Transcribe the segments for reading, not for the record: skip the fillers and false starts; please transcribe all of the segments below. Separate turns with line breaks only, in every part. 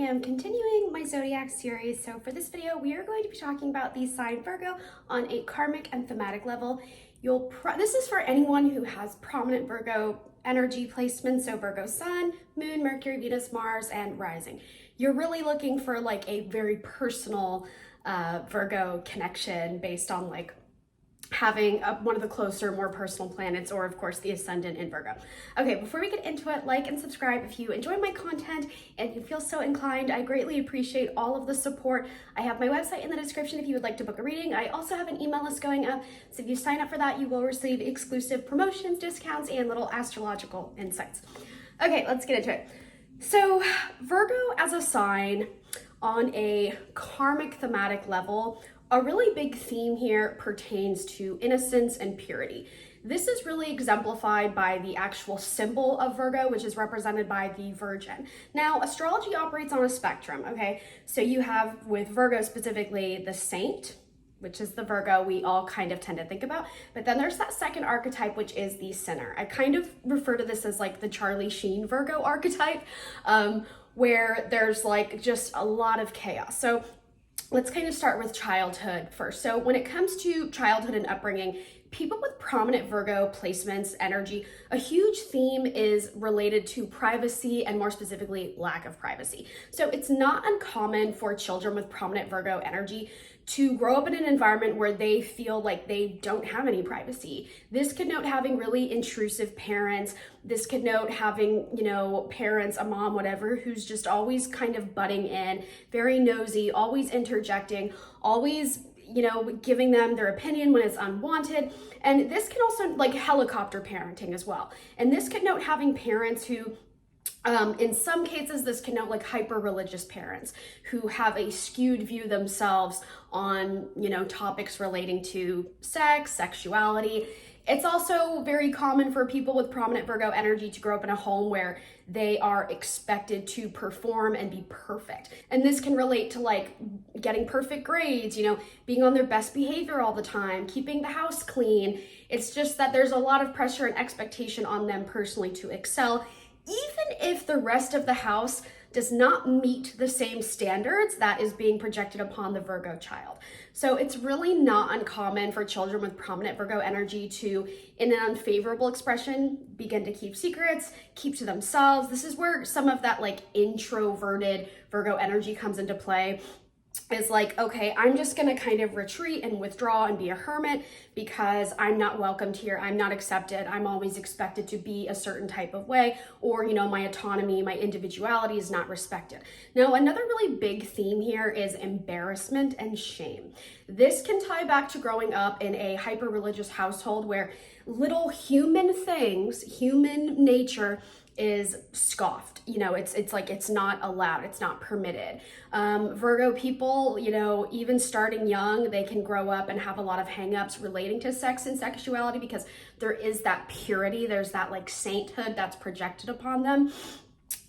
am continuing my zodiac series. So for this video, we are going to be talking about the sign Virgo on a karmic and thematic level. This is for anyone who has prominent Virgo energy placements, so Virgo sun, moon, Mercury, Venus, Mars, and rising. You're really looking for like a very personal Virgo connection based on like having one of the closer, more personal planets, or of course the ascendant in Virgo. Okay, before we get into it, like and subscribe if you enjoy my content and you feel so inclined. I greatly appreciate all of the support. I have my website in the description if you would like to book a reading. I also have an email list going up, so if you sign up for that, you will receive exclusive promotions, discounts, and little astrological insights. Okay, let's get into it. So Virgo as a sign on a karmic thematic level, a really big theme here pertains to innocence and purity. This is really exemplified by the actual symbol of Virgo, which is represented by the Virgin. Now, astrology operates on a spectrum, okay? So you have, with Virgo specifically, the saint, which is the Virgo we all kind of tend to think about. But then there's that second archetype, which is the sinner. I kind of refer to this as like the Charlie Sheen Virgo archetype, where there's like just a lot of chaos. So let's kind of start with childhood first. So when it comes to childhood and upbringing, people with prominent Virgo placements, energy, a huge theme is related to privacy and more specifically lack of privacy. So it's not uncommon for children with prominent Virgo energy to grow up in an environment where they feel like they don't have any privacy. This could note having really intrusive parents. This could note having, parents, a mom, whatever, who's just always kind of butting in, very nosy, always interjecting, always giving them their opinion when it's unwanted. And this can also like helicopter parenting as well. And this could note having parents who in some cases, this can note like hyper-religious parents who have a skewed view themselves on, topics relating to sex, sexuality. It's also very common for people with prominent Virgo energy to grow up in a home where they are expected to perform and be perfect. And this can relate to like getting perfect grades, being on their best behavior all the time, keeping the house clean. It's just that there's a lot of pressure and expectation on them personally to excel, even if the rest of the house does not meet the same standards that is being projected upon the Virgo child. So it's really not uncommon for children with prominent Virgo energy to, in an unfavorable expression, begin to keep secrets, keep to themselves. This is where some of that like introverted Virgo energy comes into play. Is like, okay, I'm just gonna kind of retreat and withdraw and be a hermit because I'm not welcomed here, I'm not accepted, I'm always expected to be a certain type of way, or my autonomy, my individuality is not respected. Now, another really big theme here is embarrassment and shame. This can tie back to growing up in a hyper-religious household where little human things, human nature, is scoffed. It's like it's not allowed, it's not permitted. Virgo people, even starting young, they can grow up and have a lot of hangups relating to sex and sexuality because there is that purity, there's that like sainthood that's projected upon them.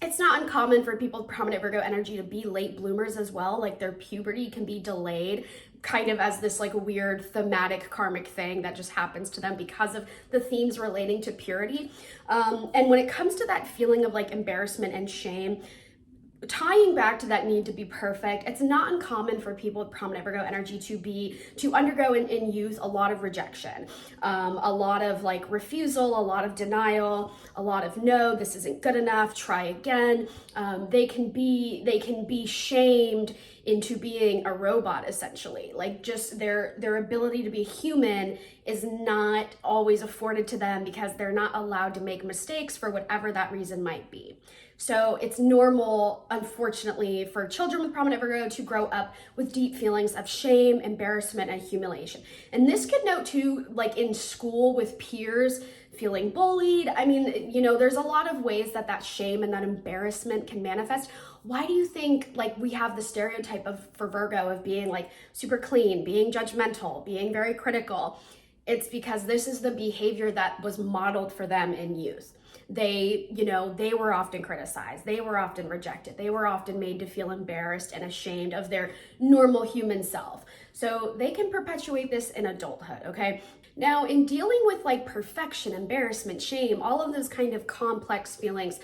It's not uncommon for people with prominent Virgo energy to be late bloomers as well. Like their puberty can be delayed kind of as this like weird thematic karmic thing that just happens to them because of the themes relating to purity. And when it comes to that feeling of like embarrassment and shame, tying back to that need to be perfect, it's not uncommon for people with prominent Virgo energy to undergo in youth a lot of rejection, a lot of like refusal, a lot of denial, a lot of no, this isn't good enough, try again. They can be shamed into being a robot, essentially. Like just their ability to be human is not always afforded to them because they're not allowed to make mistakes for whatever that reason might be. So it's normal, unfortunately, for children with prominent Virgo to grow up with deep feelings of shame, embarrassment, and humiliation. And this could note too, like in school with peers, feeling bullied. I mean, there's a lot of ways that shame and that embarrassment can manifest. Why do you think like we have the stereotype for Virgo of being like super clean, being judgmental, being very critical? It's because this is the behavior that was modeled for them in youth. They were often criticized. They were often rejected. They were often made to feel embarrassed and ashamed of their normal human self. So they can perpetuate this in adulthood, okay? Now, in dealing with like perfection, embarrassment, shame, all of those kind of complex feelings,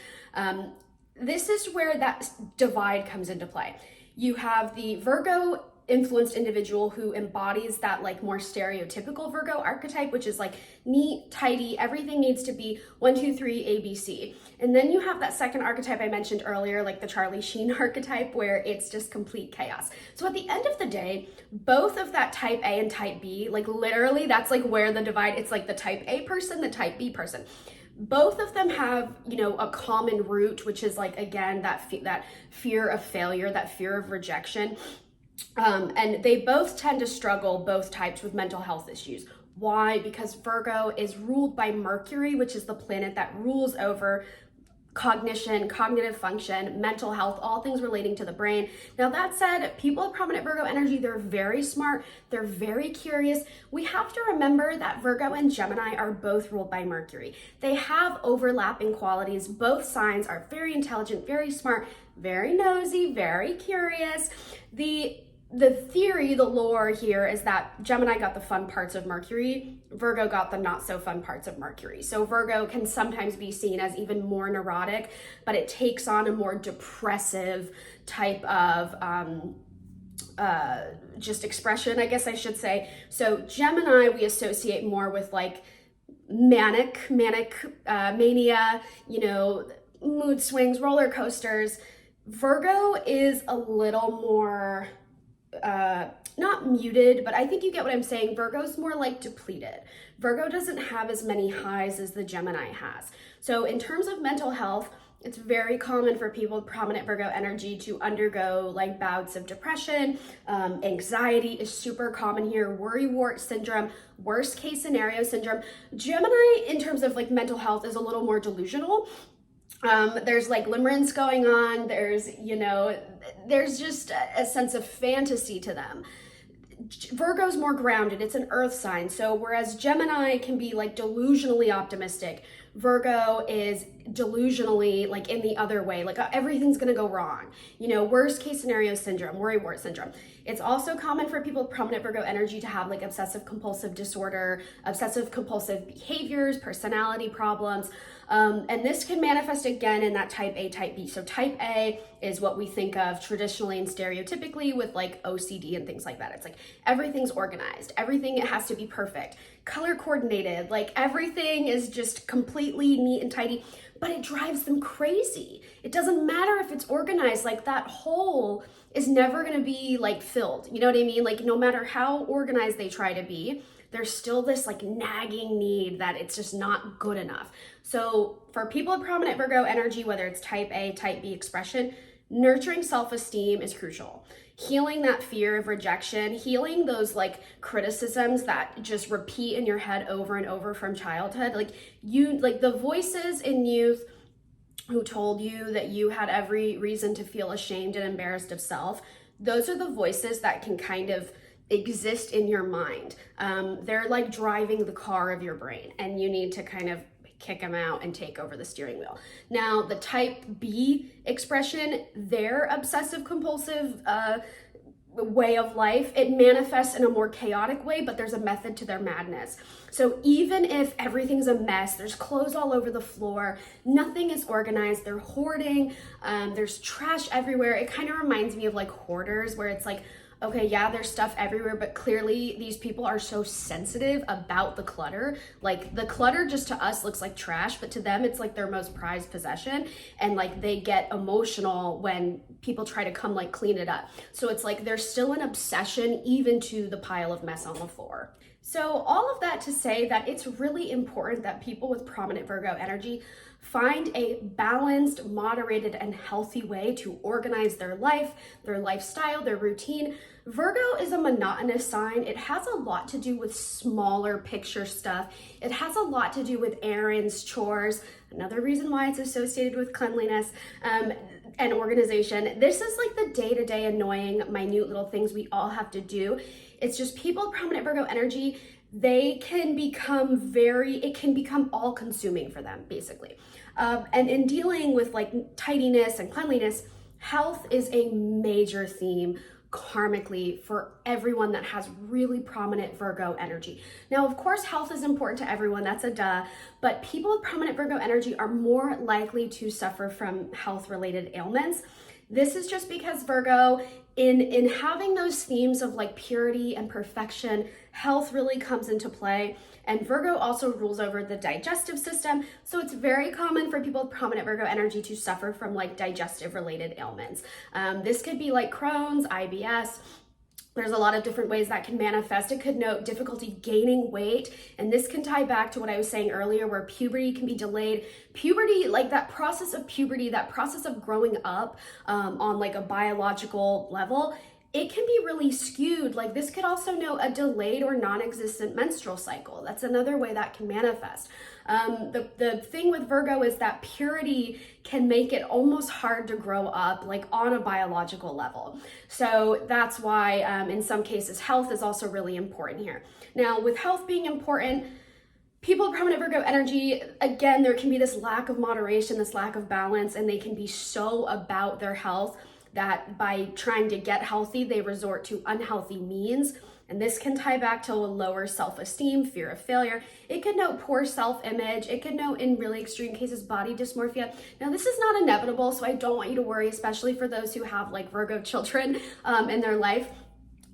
this is where that divide comes into play. You have the Virgo influenced individual who embodies that like more stereotypical Virgo archetype, which is like neat, tidy, everything needs to be 1, 2, 3, ABC. And then you have that second archetype I mentioned earlier, like the Charlie Sheen archetype, where it's just complete chaos. So at the end of the day, both of that type A and type B, like literally that's like where the divide, it's like the type A person, the type B person. Both of them have, you know, a common root, which is like, again, that fear of failure, that fear of rejection. And they both tend to struggle, both types, with mental health issues. Why? Because Virgo is ruled by Mercury, which is the planet that rules over cognition, cognitive function, mental health, all things relating to the brain. Now that said, people with prominent Virgo energy, they're very smart, they're very curious. We have to remember that Virgo and Gemini are both ruled by Mercury. They have overlapping qualities. Both signs are very intelligent, very smart, very nosy, very curious. The theory, the lore here is that Gemini got the fun parts of Mercury, Virgo got the not so fun parts of Mercury. So Virgo can sometimes be seen as even more neurotic, but it takes on a more depressive type of just expression, I guess I should say. So Gemini we associate more with like manic mania, you know, mood swings, roller coasters. Virgo is a little more not muted, but I think you get what I'm saying. Virgo's more like depleted. Virgo doesn't have as many highs as the Gemini has. So in terms of mental health, it's very common for people with prominent Virgo energy to undergo like bouts of depression. Anxiety is super common here. Worry-wart syndrome, worst case scenario syndrome. Gemini, in terms of like mental health, is a little more delusional. There's like limerence going on. There's, you know, there's just a sense of fantasy to them. Virgo's more grounded. It's an earth sign. So whereas Gemini can be like delusionally optimistic, Virgo is delusionally like in the other way, like everything's gonna go wrong. You know, worst case scenario syndrome, worry-wart syndrome. It's also common for people with prominent Virgo energy to have like obsessive compulsive disorder, obsessive compulsive behaviors, personality problems. And this can manifest again in that type A, type B. So type A is what we think of traditionally and stereotypically with like OCD and things like that. It's like everything's organized, everything, it has to be perfect, color coordinated, like everything is just completely neat and tidy, but it drives them crazy. It doesn't matter if it's organized, like that hole is never gonna be like filled. You know what I mean? Like no matter how organized they try to be, there's still this like nagging need that it's just not good enough. So for people with prominent Virgo energy, whether it's type A, type B expression, nurturing self-esteem is crucial. Healing that fear of rejection, healing those like criticisms that just repeat in your head over and over from childhood. Like the voices in youth who told you that you had every reason to feel ashamed and embarrassed of self, those are the voices that can kind of exist in your mind. They're like driving the car of your brain, and you need to kind of kick them out and take over the steering wheel. Now, the type B expression, their obsessive compulsive way of life, it manifests in a more chaotic way, but there's a method to their madness. So even if everything's a mess, there's clothes all over the floor, nothing is organized, they're hoarding, there's trash everywhere. It kind of reminds me of like hoarders, where it's like, okay, yeah, there's stuff everywhere, but clearly these people are so sensitive about the clutter. Like the clutter just to us looks like trash, but to them it's like their most prized possession. And like they get emotional when people try to come like clean it up. So it's like there's still an obsession even to the pile of mess on the floor. So all of that to say that it's really important that people with prominent Virgo energy find a balanced, moderated, and healthy way to organize their life, their lifestyle, their routine. Virgo is a monotonous sign. It has a lot to do with smaller picture stuff. It has a lot to do with errands, chores, another reason why it's associated with cleanliness and organization. This is like the day-to-day annoying, minute little things we all have to do. It's just people with prominent Virgo energy, it can become all consuming for them, basically. And in dealing with like tidiness and cleanliness, health is a major theme. karmically for everyone that has really prominent Virgo energy. Now, of course, health is important to everyone, that's a duh, but people with prominent Virgo energy are more likely to suffer from health-related ailments. This is just because Virgo, in having those themes of like purity and perfection, health really comes into play. And Virgo also rules over the digestive system. So it's very common for people with prominent Virgo energy to suffer from like digestive related ailments. This could be like Crohn's, IBS. There's a lot of different ways that can manifest. It could note difficulty gaining weight, and this can tie back to what I was saying earlier where puberty can be delayed. Puberty, like that process of puberty, that process of growing up on like a biological level, it can be really skewed. Like this could also note a delayed or non-existent menstrual cycle. That's another way that can manifest. The thing with Virgo is that purity can make it almost hard to grow up like on a biological level. So that's why in some cases health is also really important here. Now with health being important, people with prominent Virgo energy, again, there can be this lack of moderation, this lack of balance, and they can be so about their health that by trying to get healthy, they resort to unhealthy means. And this can tie back to a lower self-esteem, fear of failure. It could note poor self-image. It could note, in really extreme cases, body dysmorphia. Now, this is not inevitable, so I don't want you to worry, especially for those who have like Virgo children in their life.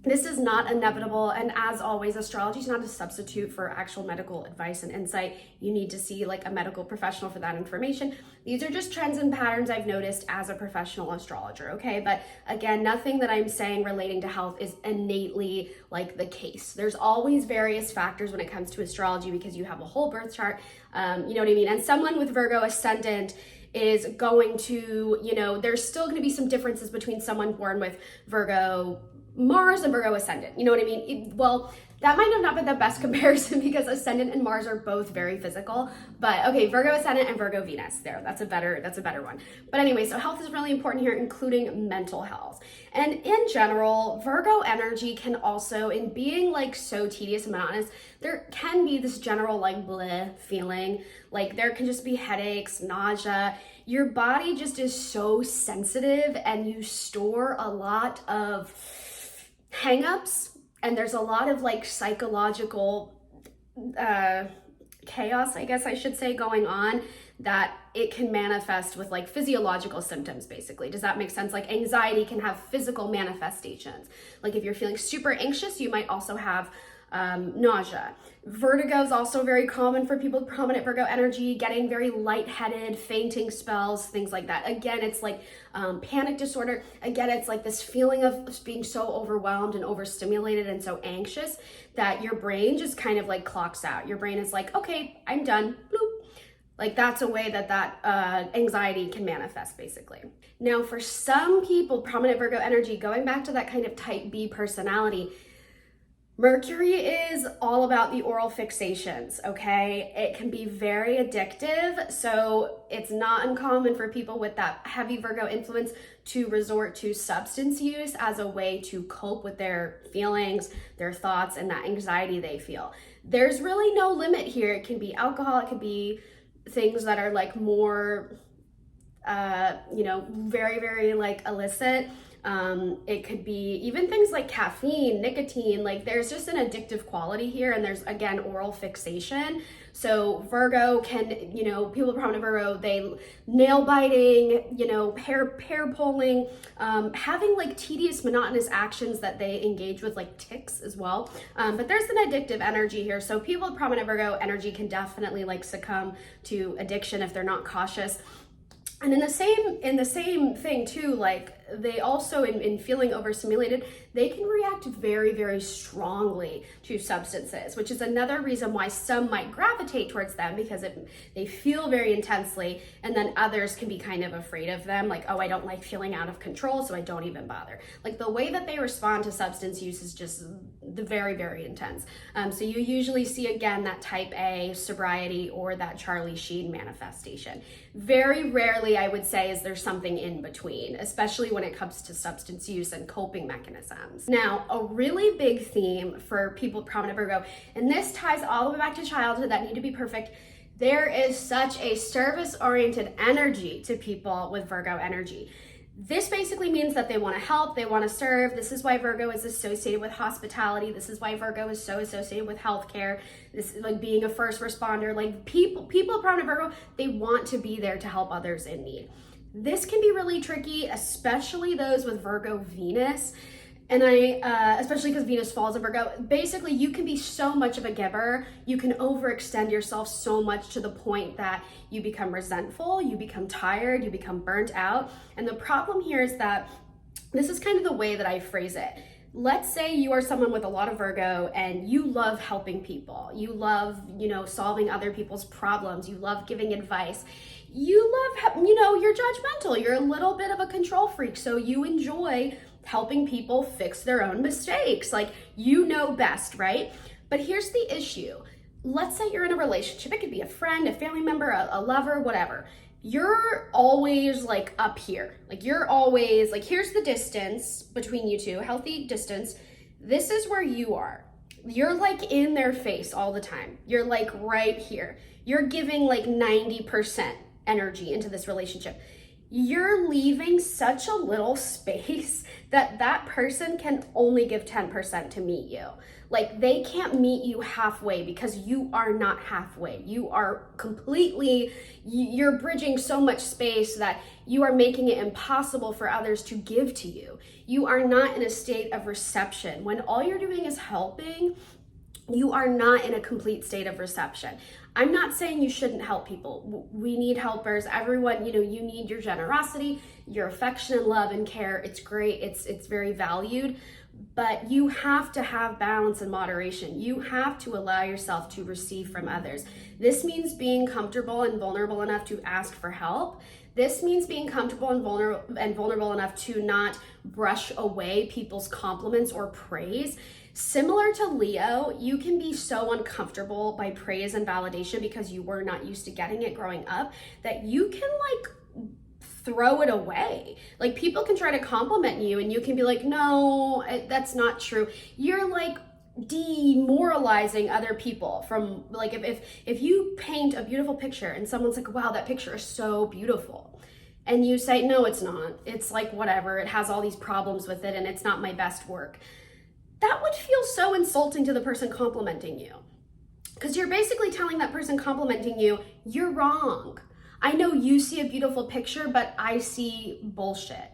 This is not inevitable, and as always, astrology is not a substitute for actual medical advice and insight. You need to see like a medical professional for that information. These are just trends and patterns I've noticed as a professional astrologer, okay? But again, nothing that I'm saying relating to health is innately like the case. There's always various factors when it comes to astrology because you have a whole birth chart, you know what I mean? And someone with Virgo ascendant is going to, you know, there's still going to be some differences between someone born with Virgo Mars and Virgo ascendant, you know what I mean? Well, that might have not been the best comparison because ascendant and Mars are both very physical, but okay, Virgo ascendant and Virgo Venus, there, that's a better one. But anyway, so health is really important here, including mental health. And in general, Virgo energy can also, in being like so tedious and monotonous, there can be this general like bleh feeling, like there can just be headaches, nausea. Your body just is so sensitive and you store a lot of hang-ups, and there's a lot of like psychological chaos, I guess I should say, going on, that it can manifest with like physiological symptoms basically. Does that make sense? Like anxiety can have physical manifestations. Like if you're feeling super anxious, you might also have nausea. Vertigo is also very common for people with prominent Virgo energy, getting very lightheaded, fainting spells, things like that. Again, it's like panic disorder. Again, it's like this feeling of being so overwhelmed and overstimulated and so anxious that your brain just kind of like clocks out. Your brain is like, okay, I'm done. Bloop. Like that's a way that anxiety can manifest basically. Now for some people, prominent Virgo energy, going back to that kind of type B personality, Mercury is all about the oral fixations, okay? It can be very addictive, so it's not uncommon for people with that heavy Virgo influence to resort to substance use as a way to cope with their feelings, their thoughts, and that anxiety they feel. There's really no limit here. It can be alcohol, it could be things that are like more, you know, very, very like illicit. It could be even things like caffeine, nicotine, like there's just an addictive quality here, and there's again oral fixation. So Virgo can, you know, people with prominent Virgo, they nail biting, you know, hair pulling, having like tedious, monotonous actions that they engage with, like tics as well. But there's an addictive energy here. So people with prominent Virgo energy can definitely like succumb to addiction if they're not cautious. And in the same thing too, like they also in feeling overstimulated, they can react very, very strongly to substances, which is another reason why some might gravitate towards them, because they feel very intensely, and then others can be kind of afraid of them, like, oh, I don't like feeling out of control, so I don't even bother. Like the way that they respond to substance use is just very, very intense. So you usually see again that type A sobriety or that Charlie Sheen manifestation. Very rarely, I would say, is there something in between, especially when it comes to substance use and coping mechanisms. Now, a really big theme for people with prominent Virgo, and this ties all the way back to childhood, that need to be perfect. There is such a service-oriented energy to people with Virgo energy. This basically means that they want to help, they want to serve. This is why Virgo is associated with hospitality. This is why Virgo is so associated with healthcare. This is like being a first responder. Like people prominent Virgo, they want to be there to help others in need. This can be really tricky, especially those with Virgo Venus. And especially because Venus falls in Virgo, basically you can be so much of a giver, you can overextend yourself so much to the point that you become resentful, you become tired, you become burnt out. And the problem here is that this is kind of the way that I phrase it. Let's say you are someone with a lot of Virgo and you love helping people. You love, solving other people's problems. You love giving advice. You love, you're judgmental. You're a little bit of a control freak. So you enjoy helping people fix their own mistakes. Like, you know best, right? But here's the issue. Let's say you're in a relationship. It could be a friend, a family member, a lover, whatever. You're always like up here. Like, you're always like, here's the distance between you two, healthy distance. This is where you are. You're like in their face all the time. You're like right here. You're giving like 90% energy into this relationship. You're leaving such a little space that person can only give 10% to meet you. Like, they can't meet you halfway because you are not halfway. You are you're bridging so much space that you are making it impossible for others to give to you. You are not in a state of reception. When all you're doing is helping, you are not in a complete state of reception. I'm not saying you shouldn't help people. We need helpers. Everyone, you need your generosity, your affection and love and care. It's great. It's very valued, but you have to have balance and moderation. You have to allow yourself to receive from others. This means being comfortable and vulnerable enough to ask for help. This means being comfortable and vulnerable enough to not brush away people's compliments or praise. Similar to Leo, you can be so uncomfortable by praise and validation because you were not used to getting it growing up that you can like throw it away. Like, people can try to compliment you and you can be like, no, that's not true. You're like demoralizing other people from like, if you paint a beautiful picture and someone's like, wow, that picture is so beautiful. And you say, no, it's not. It's like, whatever. It has all these problems with it and it's not my best work. That would feel so insulting to the person complimenting you. Because you're basically telling that person complimenting you, you're wrong. I know you see a beautiful picture, but I see bullshit.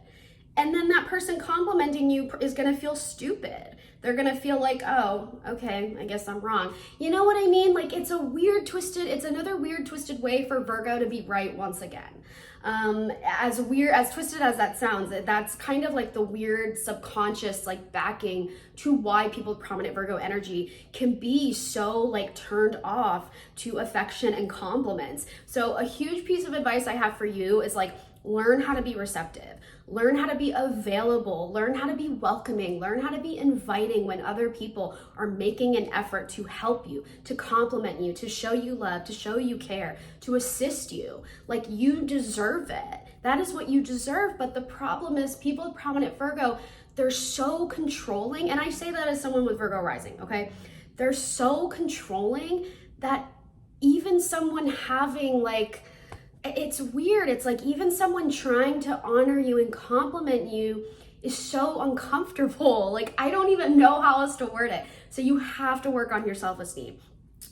And then that person complimenting you is gonna feel stupid. They're gonna feel like, oh, okay, I guess I'm wrong. You know what I mean? Like, it's another weird twisted way for Virgo to be right once again. As twisted as that sounds, that's kind of like the weird subconscious like backing to why people with prominent Virgo energy can be so like turned off to affection and compliments. So a huge piece of advice I have for you is like, learn how to be receptive, learn how to be available, learn how to be welcoming, learn how to be inviting when other people are making an effort to help you, to compliment you, to show you love, to show you care, to assist you. Like, you deserve it. That is what you deserve. But the problem is, people with prominent Virgo, they're so controlling. And I say that as someone with Virgo rising, okay? They're so controlling that even someone having like, it's weird. It's like even someone trying to honor you and compliment you is so uncomfortable. Like, I don't even know how else to word it. So you have to work on your self-esteem.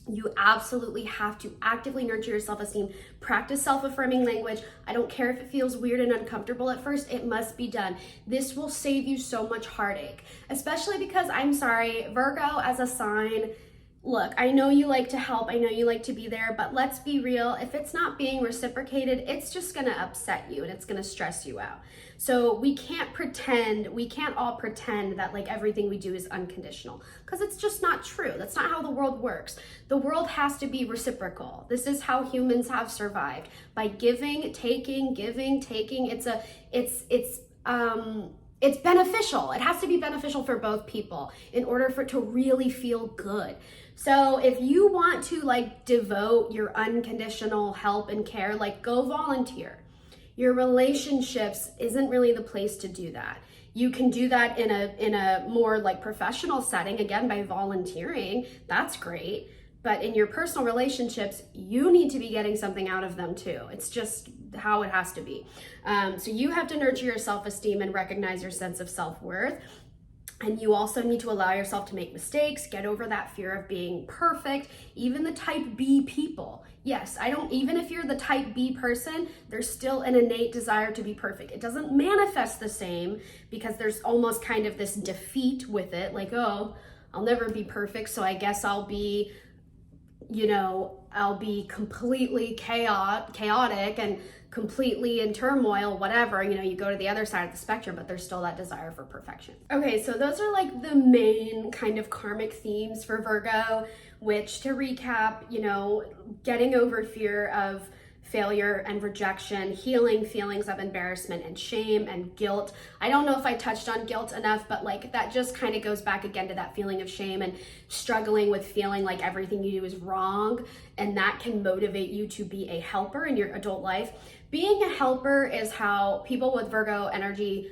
You absolutely have to actively nurture your self-esteem. Practice self-affirming language. I don't care if it feels weird and uncomfortable at first, it must be done. This will save you so much heartache, especially because, I'm sorry, Virgo as a sign, look, I know you like to help, I know you like to be there, but let's be real. If it's not being reciprocated, it's just gonna upset you and it's gonna stress you out. So we can't all pretend that like everything we do is unconditional, because it's just not true. That's not how the world works. The world has to be reciprocal. This is how humans have survived, by giving, taking, giving, taking. It's beneficial. It has to be beneficial for both people in order for it to really feel good. So if you want to like devote your unconditional help and care, like, go volunteer. Your relationships isn't really the place to do that. You can do that in a more like professional setting, again, by volunteering. That's great. But in your personal relationships, you need to be getting something out of them too. It's just how it has to be. So you have to nurture your self-esteem and recognize your sense of self-worth. And you also need to allow yourself to make mistakes, get over that fear of being perfect. Even the type B people. Yes, even if you're the type B person, there's still an innate desire to be perfect. It doesn't manifest the same because there's almost kind of this defeat with it. Like, oh, I'll never be perfect, so I guess I'll be completely chaotic and completely in turmoil, whatever. You go to the other side of the spectrum, but there's still that desire for perfection. Okay, so those are like the main kind of karmic themes for Virgo, which, to recap, getting over fear of failure and rejection, healing feelings of embarrassment and shame and guilt. I don't know if I touched on guilt enough, but like that just kind of goes back again to that feeling of shame and struggling with feeling like everything you do is wrong, and that can motivate you to be a helper in your adult life. Being a helper is how people with Virgo energy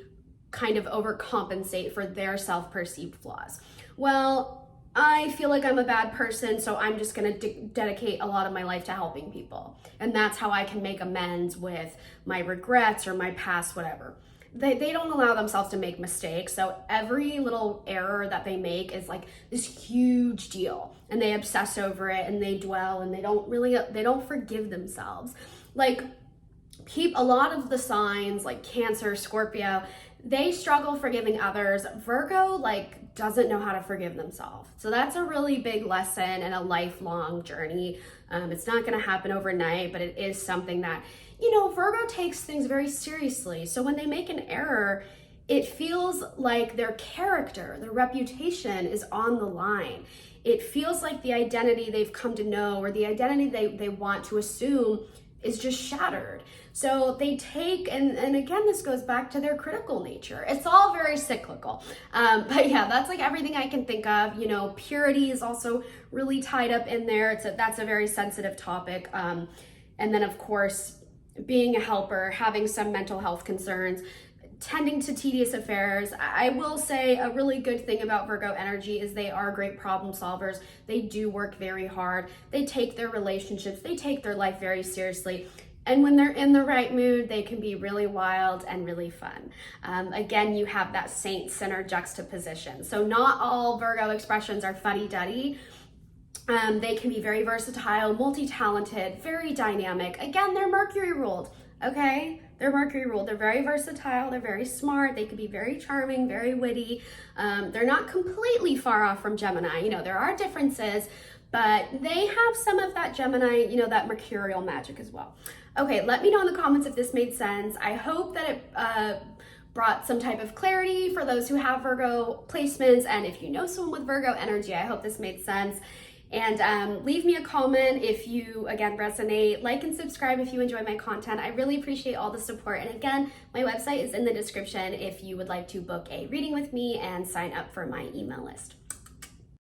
kind of overcompensate for their self-perceived flaws. Well, I feel like I'm a bad person, so I'm just going to dedicate a lot of my life to helping people. And that's how I can make amends with my regrets or my past, whatever. They don't allow themselves to make mistakes, so every little error that they make is like this huge deal, and they obsess over it and they dwell, and they don't forgive themselves. Like, a lot of the signs like Cancer, Scorpio, they struggle forgiving others. Virgo doesn't know how to forgive themselves. So that's a really big lesson and a lifelong journey. It's not going to happen overnight, but it is something that, Virgo takes things very seriously. So when they make an error, it feels like their character, their reputation is on the line. It feels like the identity they've come to know or the identity they want to assume is just shattered. So they take, and again, this goes back to their critical nature. It's all very cyclical. But yeah, that's like everything I can think of. Purity is also really tied up in there. That's a very sensitive topic. And then of course, being a helper, having some mental health concerns, tending to tedious affairs. I will say a really good thing about Virgo energy is they are great problem solvers. They do work very hard. They take their relationships, they take their life very seriously. And when they're in the right mood, they can be really wild and really fun. Again, you have that saint-sinner juxtaposition. So not all Virgo expressions are fuddy-duddy. They can be very versatile, multi-talented, very dynamic. Again, they're Mercury ruled, okay? They're Mercury ruled. They're very versatile. They're very smart. They can be very charming, very witty. They're not completely far off from Gemini. There are differences, but they have some of that Gemini, that mercurial magic as well. Okay, let me know in the comments if this made sense. I hope that it brought some type of clarity for those who have Virgo placements. And if you know someone with Virgo energy, I hope this made sense. And leave me a comment if you, again, resonate. Like and subscribe if you enjoy my content. I really appreciate all the support. And again, my website is in the description if you would like to book a reading with me and sign up for my email list.